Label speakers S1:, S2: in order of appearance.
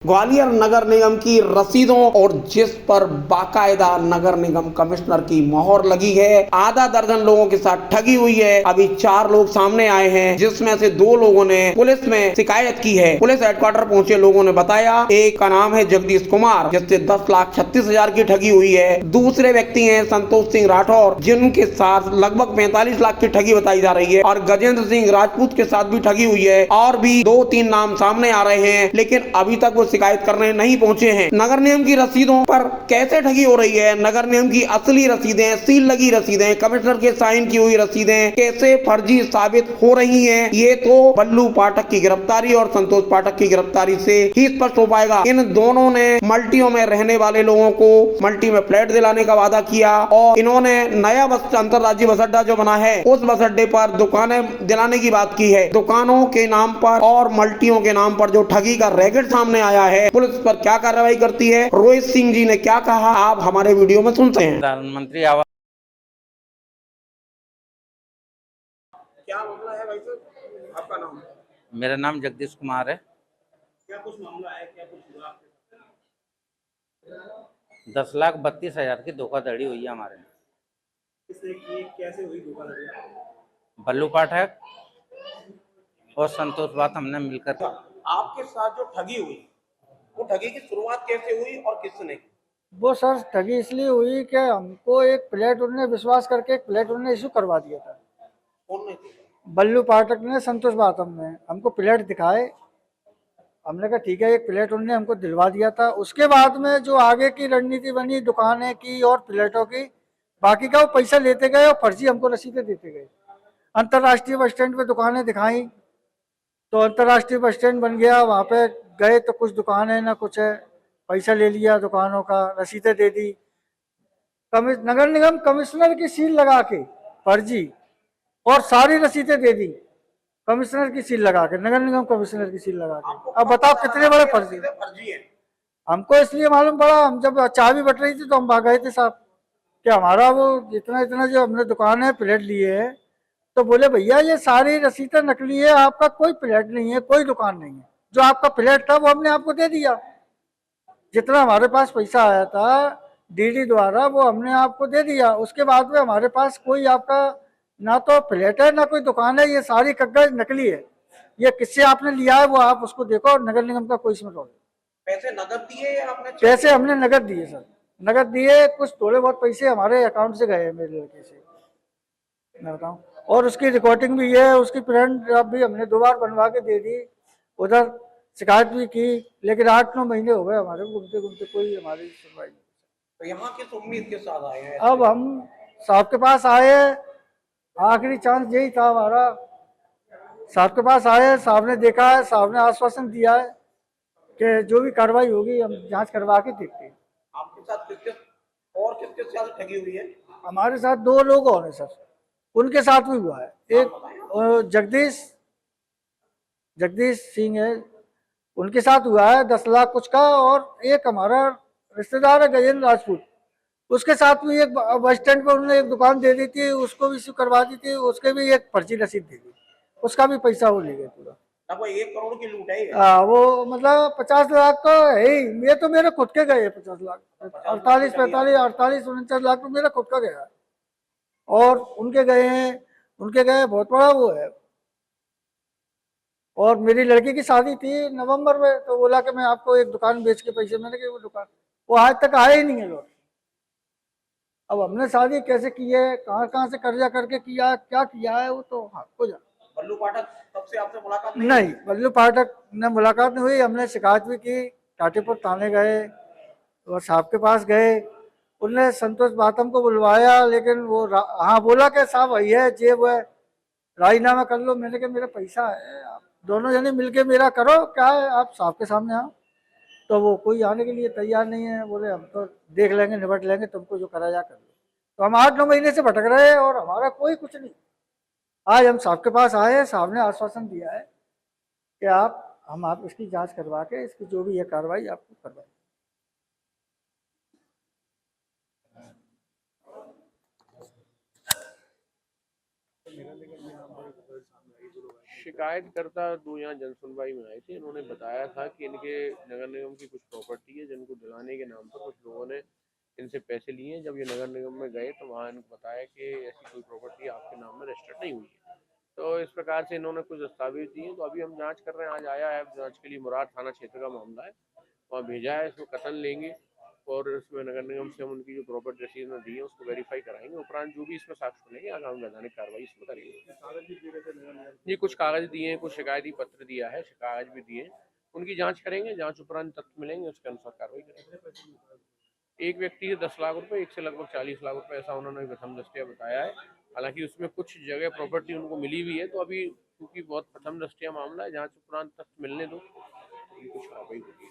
S1: ग्वालियर नगर निगम की रसीदों और जिस पर बाकायदा नगर निगम कमिश्नर की मोहर लगी है, आधा दर्जन लोगों के साथ ठगी हुई है। अभी 4 लोग सामने आए हैं, जिसमें से 2 लोगों ने पुलिस में शिकायत की है। पुलिस हेडक्वार्टर पहुंचे लोगों ने बताया, एक का नाम है जगदीश कुमार, जिससे 10,36,000 की ठगी हुई है। दूसरे व्यक्ति हैं संतोष सिंह राठौर, जिनके साथ लगभग 45 लाख की ठगी बताई जा रही है, और गजेंद्र सिंह राजपूत के साथ भी ठगी हुई है। और भी 2-3 नाम सामने आ रहे हैं, लेकिन अभी तक वो शिकायत करने नहीं पहुंचे हैं। नगर निगम की रसीदों पर कैसे ठगी हो रही है, नगर निगम की असली रसीदें, सील लगी रसीदें, कमिश्नर के साइन की हुई रसीदें कैसे फर्जी साबित हो रही हैं, ये तो बल्लू पाठक की गिरफ्तारी और संतोष पाठक की गिरफ्तारी से ही स्पष्ट हो पाएगा। इन दोनों ने मल्टियों में रहने वाले लोगों को मल्टी में फ्लैट दिलाने का वादा किया, और इन्होंने नया बस अंतरराज्यीय बस अड्डा जो बना है, उस बस अड्डे पर दुकानें दिलाने की बात की है। दुकानों के नाम पर और मल्टियों के नाम पर जो ठगी का रैकेट सामने आया है, पुलिस पर क्या कार्रवाई करती है, रोहित सिंह जी ने क्या कहा, आप हमारे वीडियो में सुनते हैं।
S2: प्रधानमंत्री आवास।
S1: क्या मामला है भाई साहब, आपका नाम?
S2: मेरा नाम जगदीश कुमार है।
S1: क्या कुछ मामला है, क्या कुछ हुआ?
S2: 10,32,000 की धोखाधड़ी हुई है हमारे।
S1: किसने की, कैसे हुई धोखाधड़ी?
S2: बल्लू पाठक और संतोष बात हमने मिलकर।
S1: आपके साथ जो ठगी हुई, वो ठगी की शुरुआत कैसे हुई और किसने की?
S3: वो सर ठगी इसलिए हुई कि हमको एक प्लेट उन्होंने विश्वास करके एक प्लेट उन्होंने इशू करवा दिया था।
S1: कौन ने की?
S3: बल्लू पाठक ने, संतोष बातम ने हमको प्लेट दिखाए। हमने कहा ठीक है, एक प्लेट उन्होंने हमको दिलवा दिया था। उसके बाद में जो आगे की रणनीति बनी दुकानें की और प्लेटों की, बाकी का वो पैसा लेते गए और फर्जी हमको रसीदें देते गए। अंतर्राष्ट्रीय बस स्टैंड पे दुकानें दिखाई तो अंतर्राष्ट्रीय बस स्टैंड बन गया, वहाँ पे गए तो कुछ दुकान है ना कुछ है, पैसा ले लिया दुकानों का, रसीदें दे दी। नगर निगम कमिश्नर की सील लगा के फर्जी, और सारी रसीदें दे दी कमिश्नर की सील लगा के, नगर निगम कमिश्नर की सील लगा के। अब बताओ कितने बड़े फर्जी
S1: है?
S3: हमको इसलिए मालूम पड़ा, हम जब चाबी बट रही थी तो हम भाग गए थे साहब, कि हमारा वो इतना इतना जो हमने दुकान है प्लेट लिए है। तो बोले भैया ये सारी रसीदें नकली है, आपका कोई प्लेट नहीं है, कोई दुकान नहीं है। जो आपका प्लेट था वो हमने आपको दे दिया, जितना हमारे पास पैसा आया था डीडी द्वारा वो हमने आपको दे दिया। उसके बाद में हमारे पास कोई आपका ना तो फ्लैट है ना कोई दुकान है, ये सारी कागज नकली है। ये किससे आपने लिया है वो आप उसको देखो, और नगर निगम का कोई इसमें रोल।
S1: पैसे नगद दिए या आपने?
S3: पैसे हमने नगद दिए सर, नगद दिए। कुछ थोड़े बहुत पैसे हमारे अकाउंट से गए मेरे लड़के से, मैं बताऊं। और उसकी रिकॉर्डिंग भी है, उसकी प्रिंट भी हमने 2 बार बनवा के दे दी। उधर शिकायत भी की, लेकिन 8-9 महीने हो गए हमारे घूमते घूमते, कोई हमारी सुनवाई नहीं।
S1: तो यहाँ किस उम्मीद के साथ आए हैं?
S3: अब हम साहब के पास आए, आखिरी चांस यही था हमारा। साहब के पास आए, साहब ने देखा है, साहब ने आश्वासन दिया है कि जो भी कार्रवाई होगी हम जांच करवा के देखते हैं।
S1: आपके साथ किसके साथ ठगी हुई है?
S3: हमारे साथ 2 लोग और हैं सर, उनके साथ भी हुआ है। एक जगदीश सिंह है, उनके साथ हुआ है 10 लाख कुछ का। और एक हमारा रिश्तेदार है गजेंद्र राजपूत, उसके साथ भी एक बस स्टैंड पर उन्होंने एक दुकान दे दी थी, उसको भी इश्यू करवा दी थी, उसके भी एक पर्ची रसीद दे दी, उसका भी पैसा वो ले गए पूरा।
S1: लगभग 1 करोड़ की लूट है ये।
S3: वो मतलब 50 लाख तो है ही, ये तो मेरे खुद के गए 50 लाख, 48-49 लाख तो मेरा खुद का गया। और उनके गए हैं, उनके गए बहुत बड़ा वो है। और मेरी लड़की की शादी थी नवंबर में, तो बोला कि मैं आपको एक दुकान बेच के पैसे, मैंने कहा वो दुकान वो आज तक आए ही नहीं है लोग। अब हमने शादी कैसे की है, कहाँ कहाँ से कर्जा करके किया, क्या किया है, वो तो आपको जान।
S1: बल्लू पाठक तब से आपसे मुलाकात
S3: नहीं, बल्लू पाठक ने मुलाकात नहीं हुई। हमने शिकायत भी की, टाटीपुर थाने गए और साहब के पास गए, उनने संतोष बातम को बुलवाया, लेकिन वो हाँ बोला कि साहब वही है, जेब है, राजीनामा कर लो। मैंने कहा मेरा पैसा है, आप दोनों जने मिलके मेरा करो, क्या है आप साहब के सामने आओ। तो वो कोई आने के लिए तैयार नहीं है, बोले हम तो देख लेंगे, निपट लेंगे, तुमको जो करा जा कर लो। तो हम 8-9 महीने से भटक रहे हैं और हमारा कोई कुछ नहीं। आज हम साहब के पास आए हैं, साहब ने आश्वासन दिया है कि आप इसकी जांच करवा के इसकी जो भी है कार्रवाई आपको करवाएं।
S4: शिकायतकर्ता दो यहाँ जन सुनवाई में आए थे। इन्होंने बताया था कि इनके नगर निगम की कुछ प्रॉपर्टी है जिनको दिलाने के नाम पर कुछ लोगों ने इनसे पैसे लिए हैं। जब ये नगर निगम में गए तो वहाँ इनको बताया कि ऐसी कोई प्रॉपर्टी आपके नाम में रजिस्टर्ड नहीं हुई है। तो इस प्रकार से इन्होंने कुछ दस्तावेज दिए। तो अभी हम जांच कर रहे हैं। आज आया है जांच के लिए, मुराद थाना क्षेत्र का मामला है, वहाँ भेजा है। इसको कथन लेंगे और इसमें नगर निगम से हम उनकी जो प्रॉपर्टी रसीद में दी है उसको वेरीफाई कराएंगे। उपरांत जो भी इसमें साक्ष्य मिलेंगे आगामी वैधानिक कार्रवाई इसमें करेंगे। ये कुछ कागज दिए हैं, कुछ शिकायती पत्र दिया है, कागज भी दिए हैं, उनकी जांच करेंगे। जांच उपरांत तथ्य मिलेंगे उसके अनुसार कार्रवाई करेंगे। एक व्यक्ति के 10 लाख रुपए, एक से लगभग 40 लाख रुपए ऐसा उन्होंने प्रथम दृष्टया बताया है। हालांकि उसमें कुछ जगह प्रॉपर्टी उनको मिली हुई है। तो अभी क्योंकि बहुत प्रथम दृष्टया मामला है, जांच उपरांत तथ्य मिलने दो, कुछ कार्रवाई होगी।